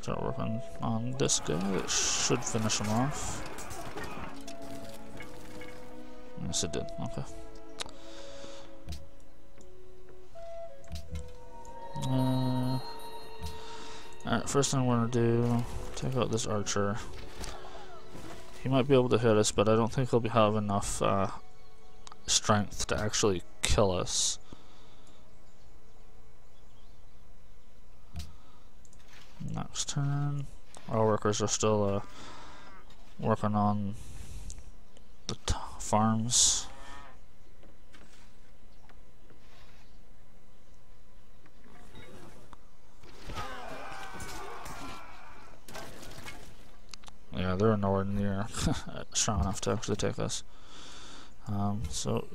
start working on this guy. It should finish him off. Yes, it did. Okay. Alright, first thing we're gonna do, take out this archer. He might be able to hit us, but I don't think he'll have enough strength to actually kill us. Next turn, our workers are still working on the farms. Yeah, they're nowhere near strong enough to actually take us. So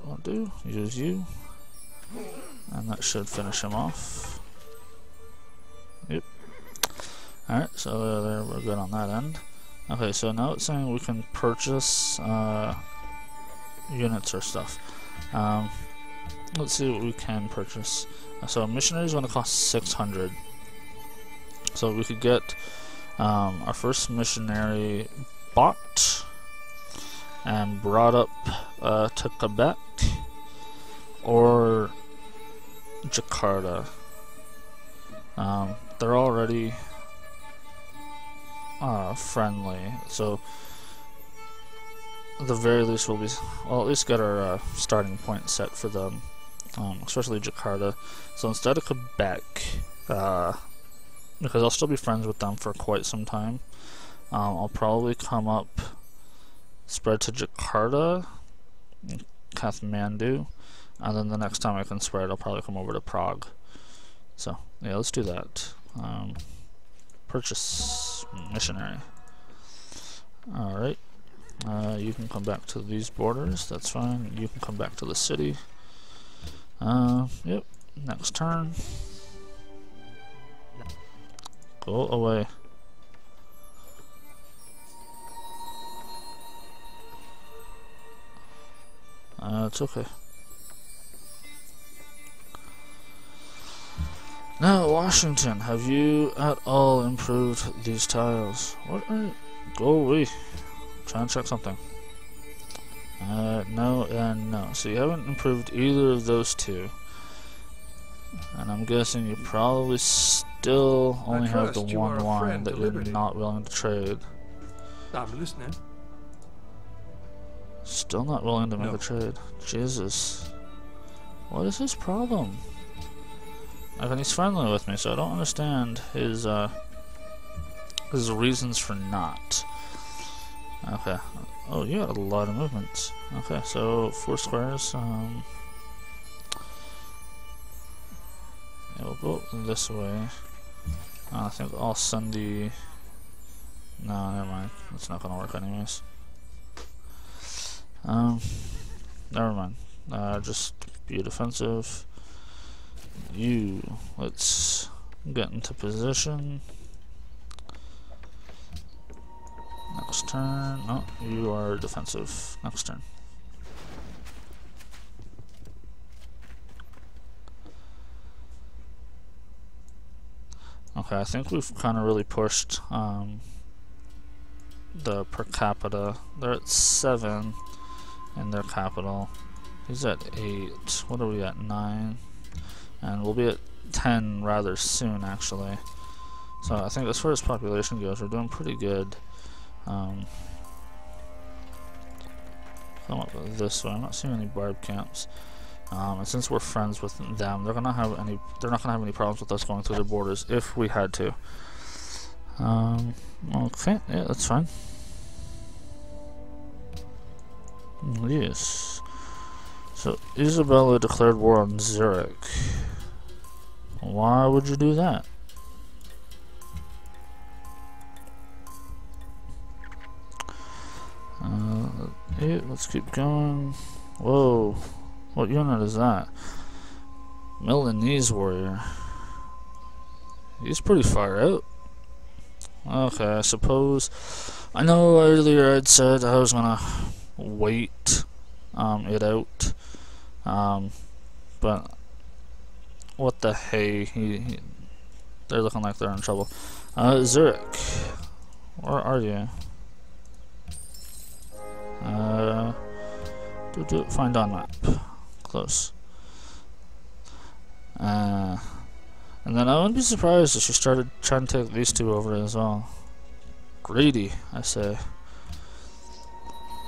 what I'll do, use you, and that should finish him off. Yep. Alright, so there we're good on that end. Okay, so now it's saying we can purchase units or stuff. Let's see what we can purchase. So missionaries want to cost 600. So we could get our first missionary bought and brought up to Quebec or Jakarta. They're already friendly, so at the very least we'll at least get our starting point set for them, especially Jakarta. So instead of Quebec, because I'll still be friends with them for quite some time, I'll probably come up, spread to Jakarta, Kathmandu, and then the next time I can spread I'll probably come over to Prague. So yeah, let's do that. Purchase missionary. Alright, you can come back to these borders, that's fine. You can come back to the city. Yep, next turn. Go away. It's okay. Now, Washington, have you at all improved these tiles? What are you? Go away. Try and check something. No and no. So you haven't improved either of those two. And I'm guessing you probably still only have the one line that you're not willing to trade. I'm listening. Still not willing to make a trade. Jesus. What is his problem? I mean, he's friendly with me, so I don't understand his reasons for not. Okay. Oh, you got a lot of movements. Okay, so 4 squares. Yeah, we'll go this way. I think I'll send the... No, never mind. It's not gonna work anyways. Never mind. Just be defensive. You, let's get into position. Next turn. No, you are defensive. Next turn. Okay, I think we've kind of really pushed the per capita. They're at 7 in their capital. He's at 8. What are we at? 9. And we'll be at 10 rather soon, actually. So I think as far as population goes, we're doing pretty good. Come up this way. I'm not seeing any barb camps. And since we're friends with them, they're not gonna have any problems with us going through their borders if we had to. Okay, yeah, that's fine. Yes. So Isabella declared war on Zurich. Why would you do that? Yeah, let's keep going. Whoa. What unit is that? Milanese warrior. He's pretty far out. Okay, I suppose. I know earlier I'd said I was gonna wait it out. But what the hey? They're looking like they're in trouble. Zurich, where are you? Find on map. Close. And then I wouldn't be surprised if she started trying to take these two over as well. Greedy, I say.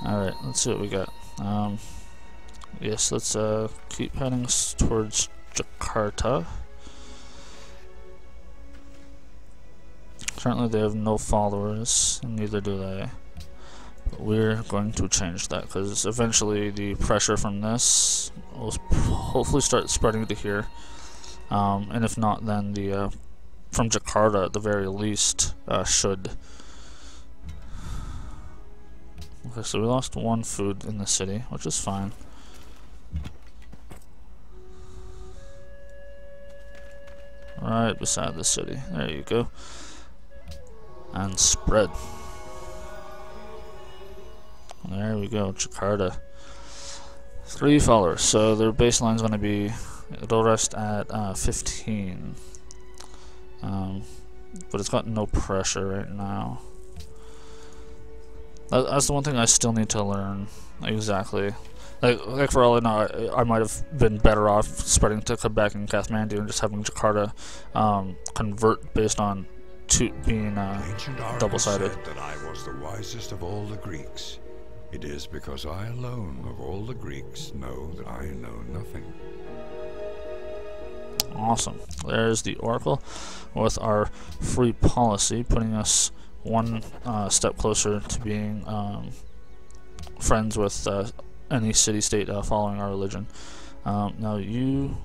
Alright, let's see what we got. Yes, let's keep heading towards Jakarta. Currently they have no followers, and neither do they. But we're going to change that, because eventually the pressure from this will hopefully start spreading to here. And if not, then the from Jakarta at the very least should. Okay, so we lost one food in the city, which is fine. Right beside the city. There you go. And spread. There we go, Jakarta. 3 followers, so their baseline is going to be, it'll rest at 15. But it's got no pressure right now. That's the one thing I still need to learn exactly. Like for all I know, I might have been better off spreading to Quebec and Kathmandu and just having Jakarta convert based on being double-sided. Said that I was the wisest of all the Greeks. It is because I alone of all the Greeks know that I know nothing. Awesome. There's the Oracle with our free policy, putting us one step closer to being friends with any city-state following our religion. Now you...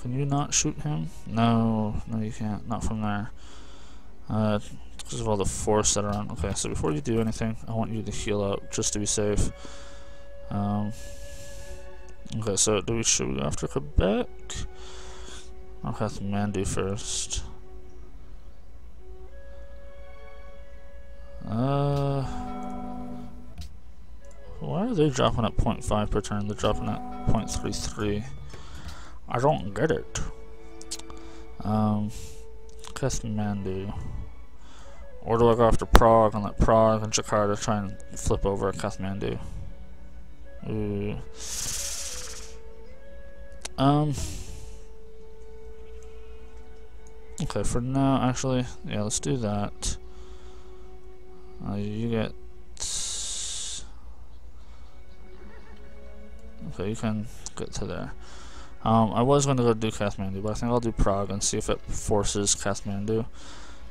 Can you not shoot him? No, you can't. Not from there. Because of all the force that are on. Okay, so before you do anything, I want you to heal out just to be safe. Okay, so should we go after Quebec? I'll have Kathmandu first. Why are they dropping at 0.5 per turn? They're dropping at 0.33. I don't get it. Kathmandu. Or do I go after Prague and let Prague and Jakarta try and flip over at Kathmandu? Ooh. Okay, for now, actually, yeah, let's do that. You get... Okay, you can get to there. I was going to go do Kathmandu, but I think I'll do Prague and see if it forces Kathmandu.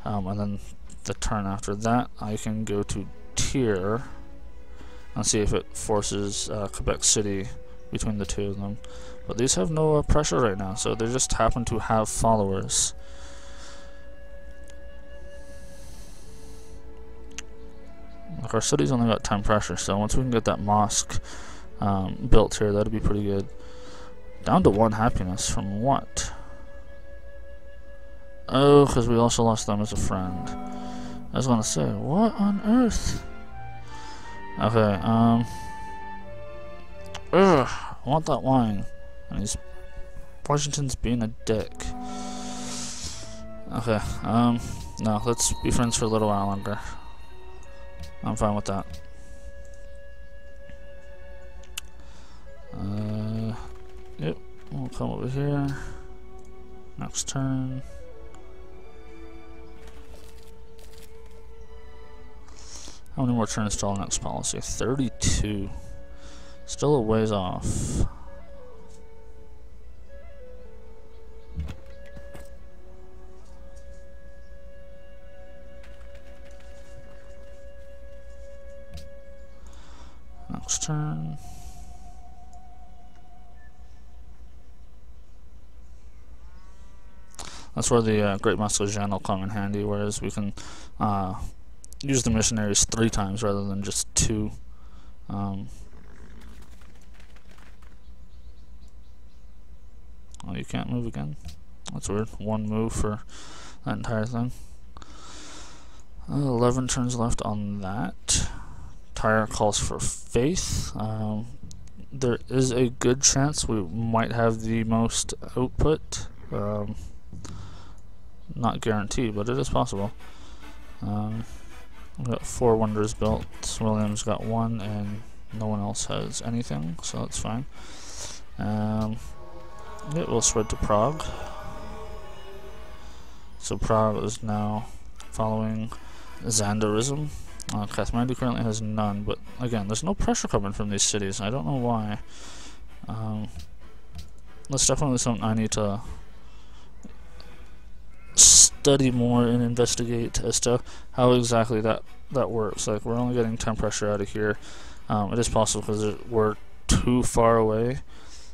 And then the turn after that, I can go to Tyr and see if it forces Quebec City between the two of them. But these have no pressure right now, so they just happen to have followers. Like our city's only got 10 pressure, so once we can get that mosque built here, that'd be pretty good. Down to 1 happiness from what? Oh, because we also lost them as a friend. I was gonna say, what on earth? Okay, ugh, I want that wine. And Washington's being a dick. Okay, no, let's be friends for a little while longer. I'm fine with that. Yep, we'll come over here. Next turn. How many more turns till next policy? 32. Still a ways off. Next turn. That's where the Great Muskegon will come in handy, whereas we can use the missionaries 3 times rather than just 2. Oh, you can't move again? That's weird. 1 move for that entire thing. 11 turns left on that. Tyre calls for faith. There is a good chance we might have the most output. Not guaranteed, but it is possible. We've got 4 wonders built. William's got 1, and no one else has anything, so that's fine. It will spread to Prague. So Prague is now following Zandarism. Kathmandu currently has none, but again, there's no pressure coming from these cities. I don't know why. That's definitely something I need to study more and investigate as to how exactly that works. Like, we're only getting 10 pressure out of here. It is possible because we're too far away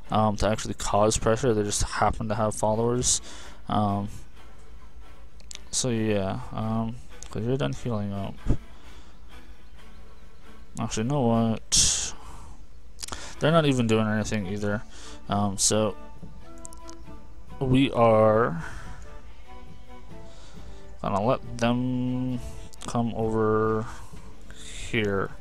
to actually cause pressure. They just happen to have followers. So yeah, because you're done healing up. Actually, you know what? They're not even doing anything either. So we are gonna let them come over here.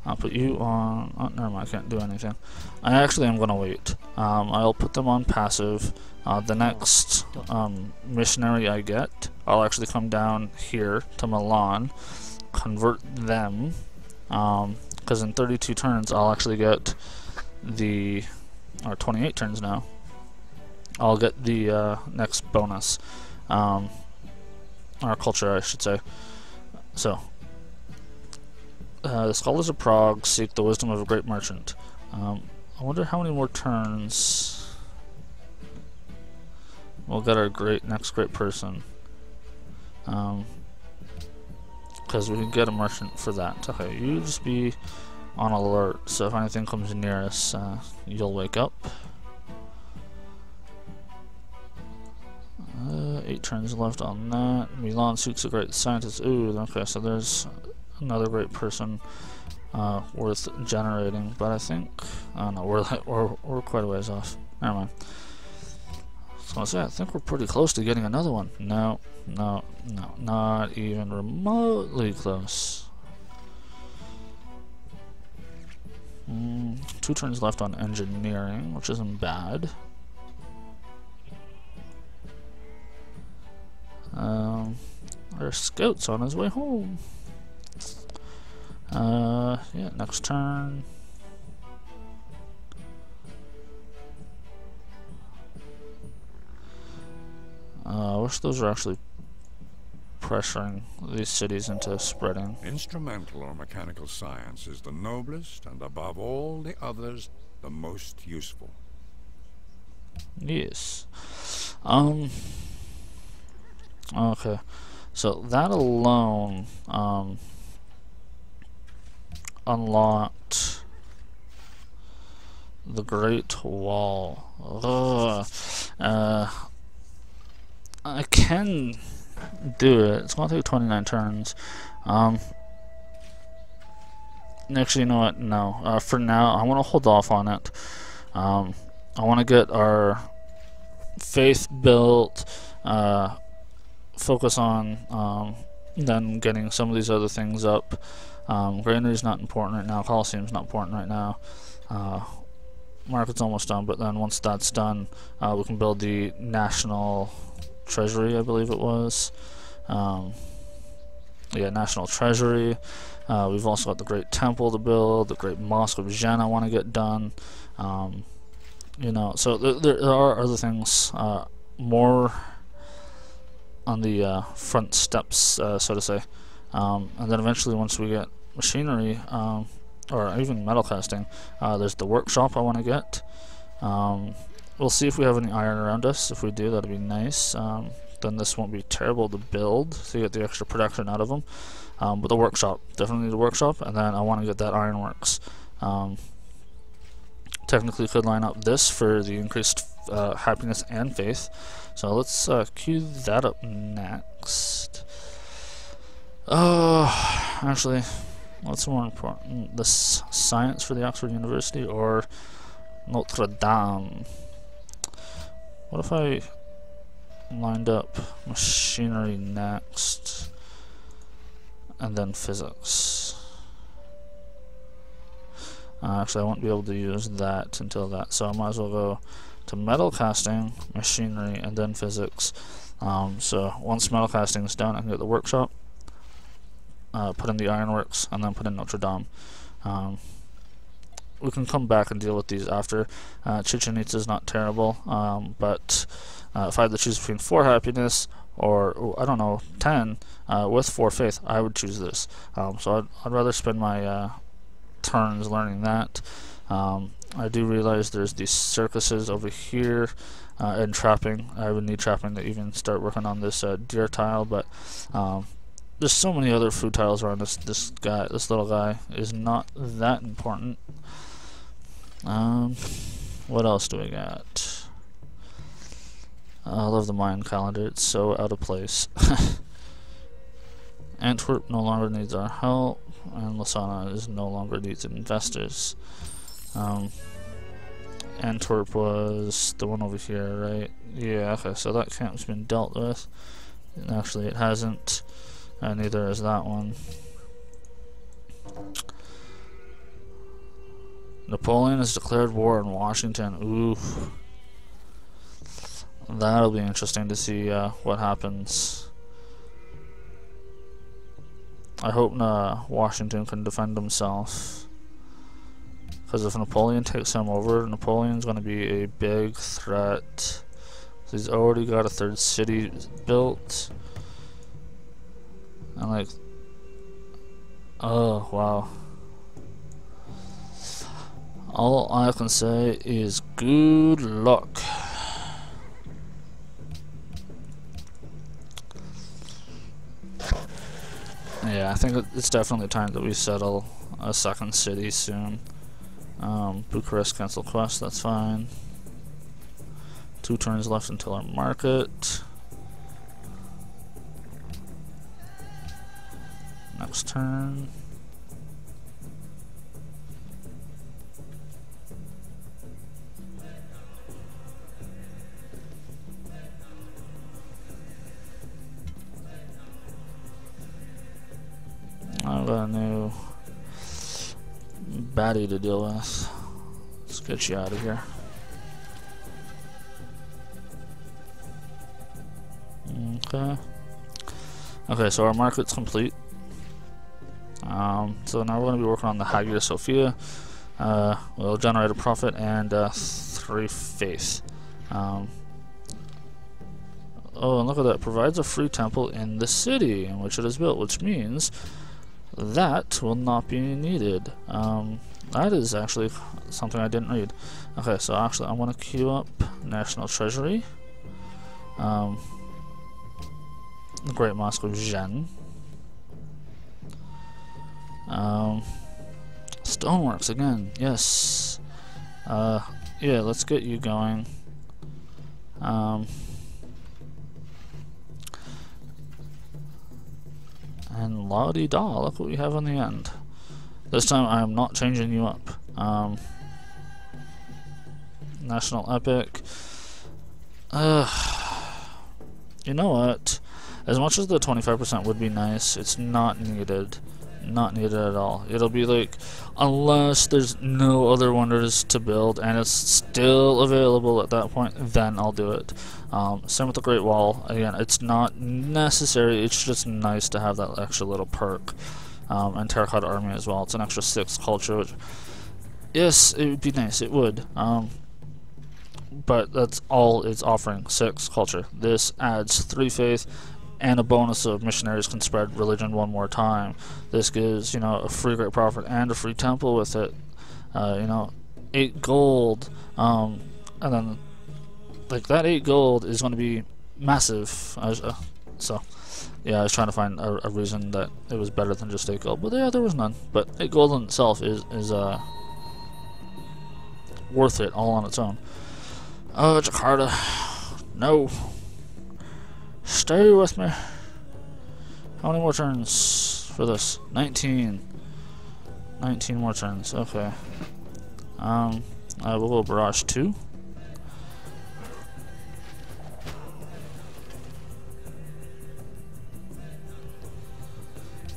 I'll put you on. Oh, never mind, I can't do anything. I actually am gonna wait. I'll put them on passive. The next missionary I get, I'll actually come down here to Milan, convert them, because in 32 turns I'll actually get the, or 28 turns now, I'll get the next bonus, or culture I should say. So, the scholars of Prague seek the wisdom of a great merchant. I wonder how many more turns we'll get our next great person. Because we can get a merchant for that. Okay, you just be on alert, so if anything comes near us, you'll wake up. 8 turns left on that. Milan seeks a great scientist. Ooh, okay, so there's another great person worth generating, but I think, oh no, we're quite a ways off. Never mind. I was gonna say, I think we're pretty close to getting another one. No, not even remotely close. 2 turns left on engineering, which isn't bad. Our scout's on his way home. Yeah, next turn. I wish those are actually pressuring these cities into spreading. Instrumental or mechanical science is the noblest, and above all the others, the most useful. Yes. Okay. So that alone, unlocked the Great Wall. I can do it. It's gonna take 29 turns. Actually, you know what? No. For now, I want to hold off on it. I want to get our faith built. Focus on then getting some of these other things up. Granary's not important right now. Colosseum's not important right now. Market's almost done, but then once that's done, we can build the national treasury, I believe it was. Yeah, national treasury. We've also got the great temple to build, the great mosque of Jen I want to get done. You know, so there are other things more on the front steps, so to say. And then eventually, once we get machinery, or even metal casting, there's the workshop I want to get. We'll see if we have any iron around us. If we do, that'd be nice. Then this won't be terrible to build, so you get the extra production out of them. But the workshop, definitely the workshop, and then I want to get that ironworks. Technically could line up this for the increased happiness and faith. So let's queue that up next. Actually, what's more important? This science for the Oxford University or Notre Dame? What if I lined up machinery next and then physics? Actually, I won't be able to use that until that, so I might as well go to metal casting, machinery, and then physics. So once metal casting is done, I can get the workshop, put in the ironworks, and then put in Notre Dame. We can come back and deal with these after. Chichen Itza is not terrible, but if I had to choose between 4 happiness or, I don't know, 10 with 4 faith, I would choose this. So I'd rather spend my turns learning that. I do realize there's these circuses over here and trapping. I would need trapping to even start working on this deer tile, but there's so many other food tiles around this little guy is not that important. What else do we got? I love the Mayan calendar, it's so out of place. Antwerp no longer needs our help, and Lasana is no longer needs investors. Antwerp was the one over here, right? Yeah, okay, so that camp's been dealt with. And actually it hasn't, and neither is that one. Napoleon has declared war on Washington. Oof. That'll be interesting to see what happens. I hope Washington can defend himself. Because if Napoleon takes him over, Napoleon's going to be a big threat. So he's already got a 3rd city built. And like... oh, wow. All I can say is good luck. Yeah, I think it's definitely time that we settle a 2nd city soon. Bucharest cancel quest, that's fine. 2 turns left until our market. Next turn. I've got a new baddie to deal with. Let's get you out of here. Okay. Okay, so our market's complete. So now we're going to be working on the Hagia Sophia. We'll generate a profit and 3 faith. Oh, and look at that. Provides a free temple in the city in which it is built, which means that will not be needed. That is actually something I didn't read. Okay, so actually I'm going to queue up National Treasury. The Great Mosque of Zhen. Stoneworks again, yes. Yeah, let's get you going. And la-di-da, look what we have in the end. This time I am not changing you up. National Epic. You know what? As much as the 25% would be nice, it's not needed. Not needed at all. It'll be like, unless there's no other wonders to build and it's still available at that point, then I'll do it. Same with the Great Wall. Again, it's not necessary, it's just nice to have that extra little perk. And Terracotta Army as well. It's an extra 6 culture, which, yes, it would be nice, it would. But that's all it's offering, 6 culture. This adds 3 faith and a bonus of missionaries can spread religion one more time. This gives, you know, a free great prophet and a free temple with it. You know, 8 gold. And then, like, that 8 gold is going to be massive. So, yeah, I was trying to find a reason that it was better than just 8 gold. But yeah, there was none. But 8 gold in itself is worth it all on its own. Jakarta. No. Stay with me. How many more turns for this? 19. 19 more turns. Okay. We'll go Barrage 2.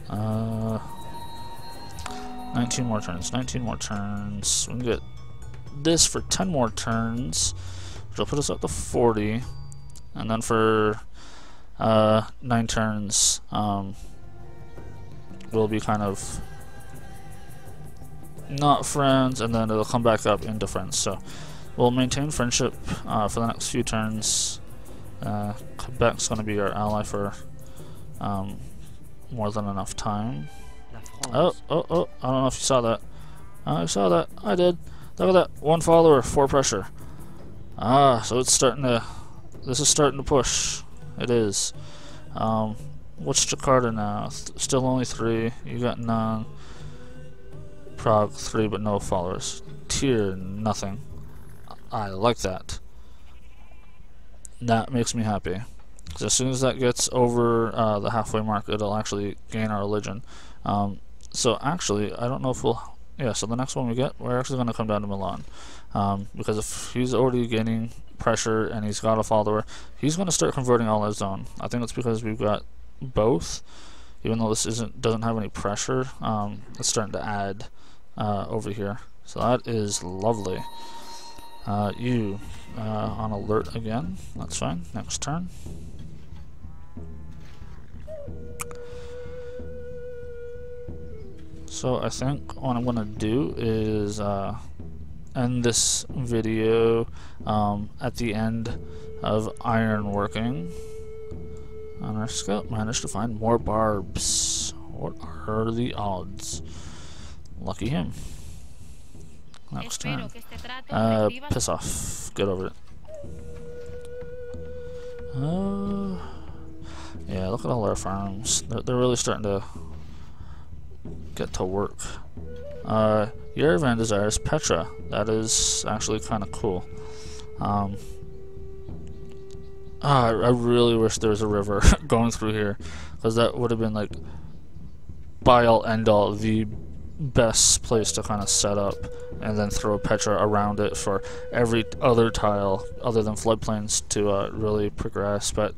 Uh, 19 more turns. 19 more turns. We can get this for 10 more turns, which will put us up to 40, and then for 9 turns, we'll be kind of not friends, and then it'll come back up into friends. So we'll maintain friendship for the next few turns. Quebec's going to be our ally for more than enough time. Oh, I don't know if you saw that. I saw that. I did. Look at that. 1 follower, 4 pressure. So it's starting to... This is starting to push. It is. What's Jakarta now? Still only 3. You got none. Prague 3, but no followers. Tier, nothing. I like that. That makes me happy. Because as soon as that gets over the halfway mark, it'll actually gain our religion. So actually, I don't know if we'll... Yeah, so the next one we get, we're actually going to come down to Milan. Because if he's already gaining pressure and he's got a follower, he's going to start converting all his own. I think it's because we've got both. Even though this doesn't have any pressure, it's starting to add over here. So that is lovely. You on alert again. That's fine. Next turn. So I think what I'm going to do is end this video at the end of iron working. And our scout managed to find more barbs. What are the odds? Lucky him. Next turn. Piss off. Get over it. Yeah, look at all our farms. They're really starting to get to work. Yerevan desires Petra. That is actually kind of cool. I really wish there was a river going through here, because that would have been like by all end all the best place to kind of set up, and then throw Petra around it for every other tile other than floodplains to really progress. But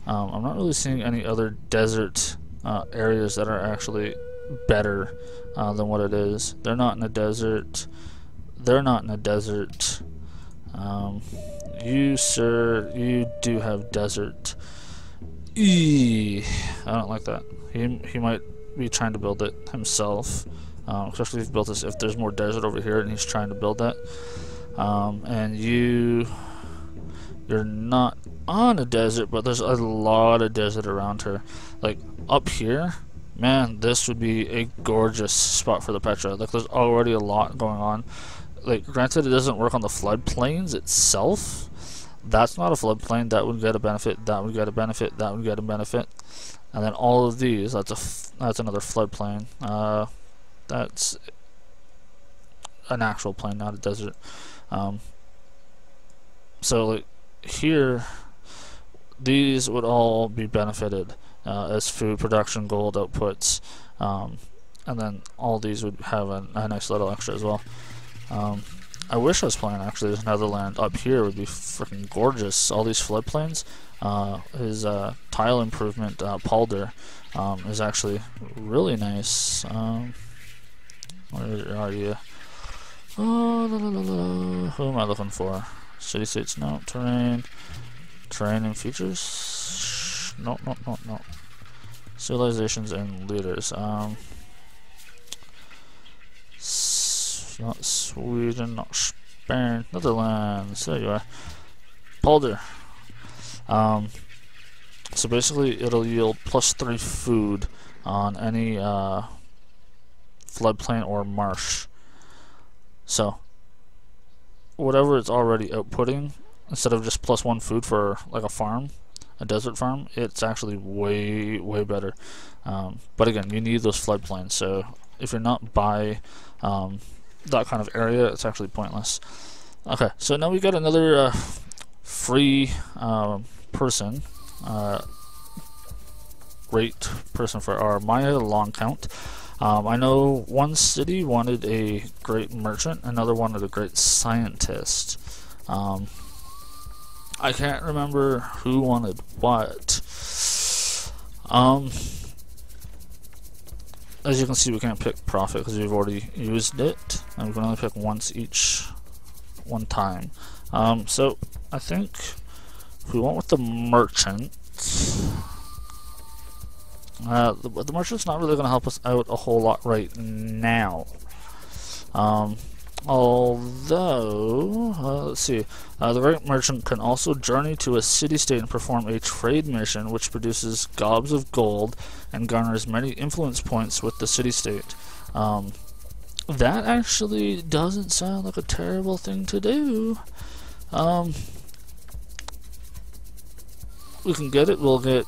I'm not really seeing any other desert areas that are actually better than what it is. They're not in a desert. They're not in a desert. You, sir, you do have desert. I don't like that. He might be trying to build it himself, especially if he built this. If there's more desert over here and he's trying to build that, and you're not on a desert, but there's a lot of desert around her. Like up here, man, this would be a gorgeous spot for the Petra. Like there's already a lot going on. Like granted, it doesn't work on the floodplains itself. That's not a floodplain. That would get a benefit. That would get a benefit. That would get a benefit. And then all of these. That's another floodplain. That's an actual plain, not a desert. So like here, these would all be benefited as food production, gold outputs, and then all these would have a nice little extra as well. I wish I was playing actually this Netherland up here. Would be freaking gorgeous. All these floodplains. His tile improvement, Palder, is actually really nice. Where are you? Oh, who am I looking for? City states, no. Terrain. Terrain and features? No. Civilizations and leaders. Not Sweden, not Spain, Netherlands. There you are. Polder. So basically, it'll yield +3 food on any floodplain or marsh. So whatever it's already outputting, instead of just +1 food for like a farm, a desert farm, it's actually way better. But again, you need those floodplains. So if you're not by that kind of area, it's actually pointless. Okay, so now we got another free person, great person for our Maya long count. I know one city wanted a great merchant, another wanted a great scientist. I can't remember who wanted what. As you can see, we can't pick profit because we've already used it, and we can only pick once each, one time. So I think if we went with the merchant, the merchant's not really going to help us out a whole lot right now. Although, let's see, the Great Merchant can also journey to a city-state and perform a trade mission which produces gobs of gold and garners many influence points with the city-state. That actually doesn't sound like a terrible thing to do. We can get it. We'll get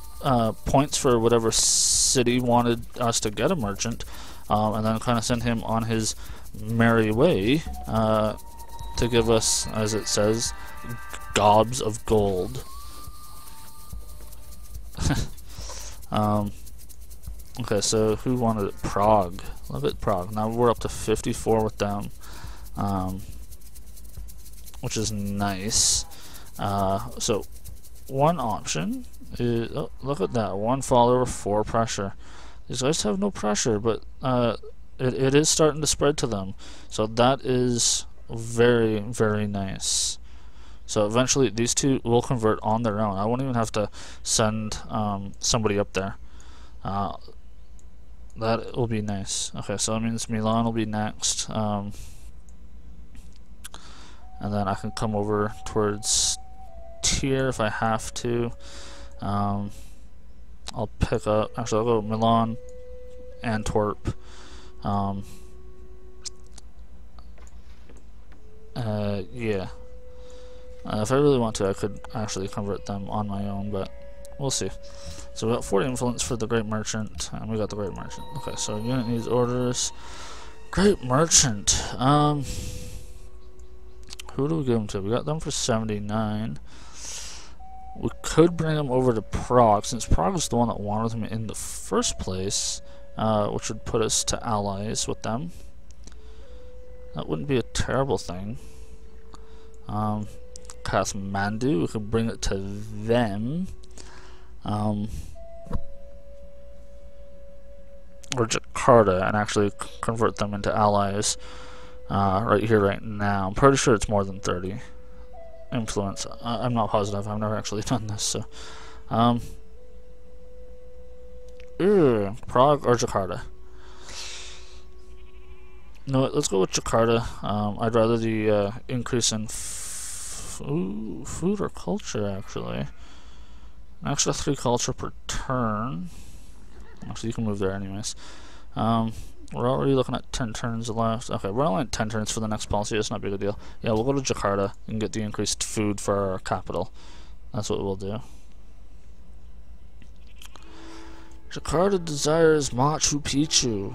points for whatever city wanted us to get a merchant, and then kind of send him on his merry way to give us, as it says, gobs of gold. Okay, so who wanted it? Prague. Look at Prague. Now we're up to 54 with them, which is nice. So one option is, oh, look at that, 1 follower, 4 pressure. These guys have no pressure, but it is starting to spread to them, so that is very, very nice. So eventually these two will convert on their own. I won't even have to send somebody up there. That will be nice. Okay, so that means Milan will be next, and then I can come over towards Tyr if I have to. I'll pick up, actually I'll go Milan, Antwerp. Yeah. If I really want to, I could actually convert them on my own, but we'll see. So we got 40 influence for the Great Merchant, and we got the Great Merchant. Okay, so unit needs orders. Great Merchant. Who do we give them to? We got them for 79. We could bring them over to Prague, since Prague is the one that wanted them in the first place, which would put us to allies with them. That wouldn't be a terrible thing. Kathmandu, we could bring it to them. Or Jakarta, and actually convert them into allies right here, right now. I'm pretty sure it's more than 30 influence. I'm not positive. I've never actually done this. So, Prague or Jakarta? No, let's go with Jakarta. I'd rather the increase in food or culture, actually. An extra 3 culture per turn. Actually, you can move there anyways. We're already looking at 10 turns left. Okay, we're only at 10 turns for the next policy. It's not a big a deal. Yeah, we'll go to Jakarta and get the increased food for our capital. That's what we'll do. Jakarta desires Machu Picchu.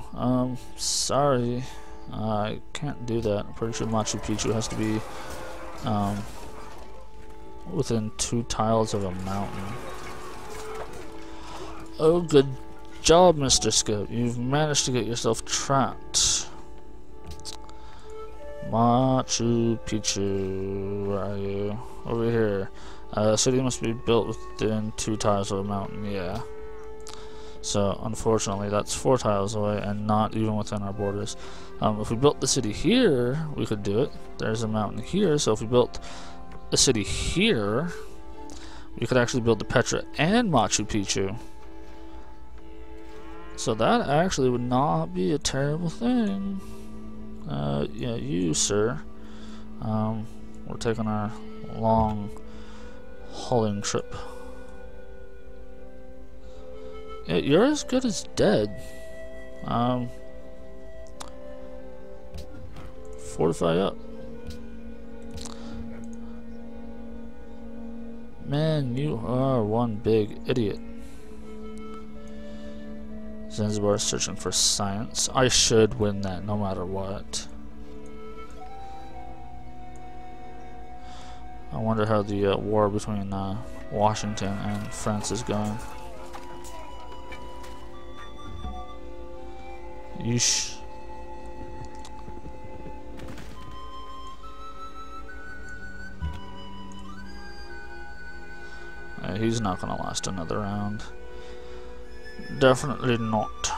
Sorry. I can't do that. I'm pretty sure Machu Picchu has to be within 2 tiles of a mountain. Oh, good job, Mr. Scout. You've managed to get yourself trapped. Machu Picchu, where are you? Over here. City must be built within 2 tiles of a mountain. Yeah. So, unfortunately, that's 4 tiles away and not even within our borders. If we built the city here, we could do it. There's a mountain here, so if we built a city here, we could actually build the Petra and Machu Picchu. So that actually would not be a terrible thing. Yeah, you, sir. We're taking our long hauling trip. Yeah, you're as good as dead. Fortify up. Man, you are one big idiot. Zanzibar is searching for science. I should win that no matter what. I wonder how the war between Washington and France is going. Yeesh. He's not gonna last another round. Definitely not.